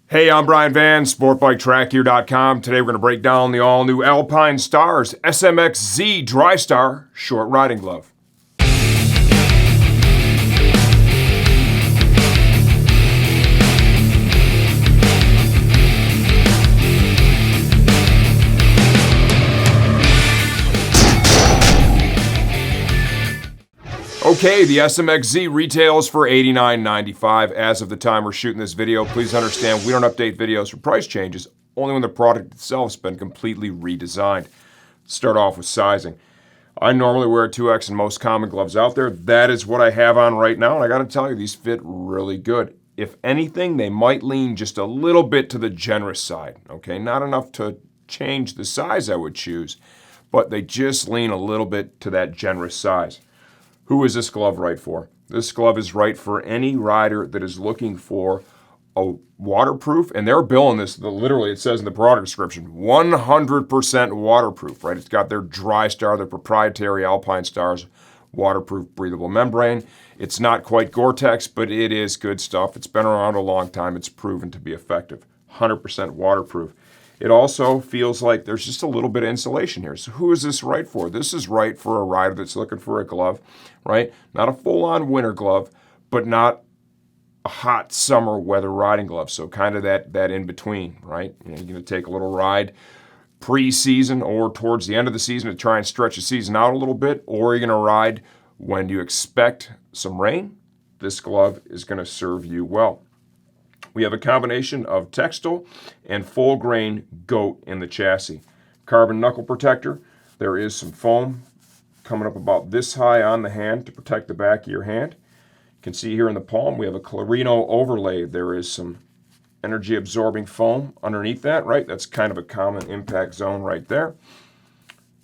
Hey, I'm Brian Van, SportbikeTrackGear.com. Today we're going to break down the all-new Alpinestars SMX-Z Drystar short riding glove. Okay, the SMX-Z retails for $89.95 as of the time we're shooting this video. Please understand we don't update videos for price changes, only when the product itself has been completely redesigned. Start off with sizing. I normally wear a 2X in most common gloves out there. That is what I have on right now, and I gotta tell you, these fit really good. If anything, they might lean just a little bit to the generous side, okay? Not enough to change the size I would choose, but they just lean a little bit to that generous size. Who is this glove right for? This glove is right for any rider that is looking for a waterproof, and they're billing this, literally it says in the product description, 100% waterproof, right? It's got their Drystar, their proprietary Alpinestars waterproof breathable membrane. It's not quite Gore-Tex, but it is good stuff. It's been around a long time. It's proven to be effective. 100% waterproof. It also feels like there's just a little bit of insulation here. So who is this right for? This is right for a rider that's looking for a glove, right? Not a full-on winter glove, but not a hot summer weather riding glove. So kind of that in between, right? You're going to take a little ride pre-season or towards the end of the season to try and stretch the season out a little bit, or you're going to ride when you expect some rain. This glove is going to serve you well. We have a combination of textile and full grain goat in the chassis. Carbon knuckle protector. There is some foam coming up about this high on the hand to protect the back of your hand. You can see here in the palm we have a Clarino overlay. There is some energy absorbing foam underneath that, right? That's kind of a common impact zone right there.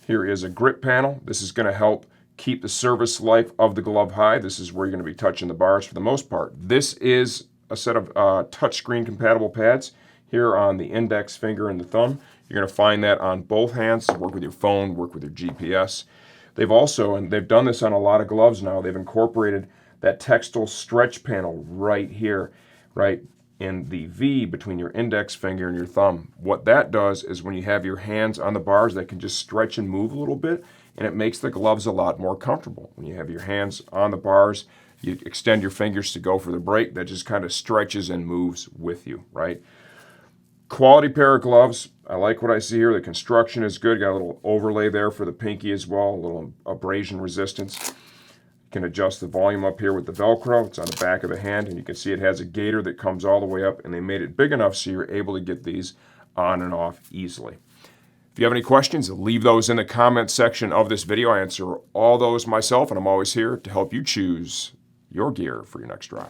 Here is a grip panel. This is going to help keep the service life of the glove high. This is where you're going to be touching the bars for the most part. This is a set of touchscreen compatible pads here on the index finger and the thumb. You're going to find that on both hands to work with your phone, work with your GPS. They've also, and they've done this on a lot of gloves now, they've incorporated that textile stretch panel right here, right in the V between your index finger and your thumb. What that does is when you have your hands on the bars, they can just stretch and move a little bit, and it makes the gloves a lot more comfortable. When you have your hands on the bars, you extend your fingers to go for the brake, that just kind of stretches and moves with you, right? Quality pair of gloves. I like what I see here. The construction is good. Got a little overlay there for the pinky as well, a little abrasion resistance. You can adjust the volume up here with the Velcro. It's on the back of the hand, and you can see it has a gaiter that comes all the way up, and they made it big enough so you're able to get these on and off easily. If you have any questions, leave those in the comments section of this video. I answer all those myself, and I'm always here to help you choose your gear for your next ride.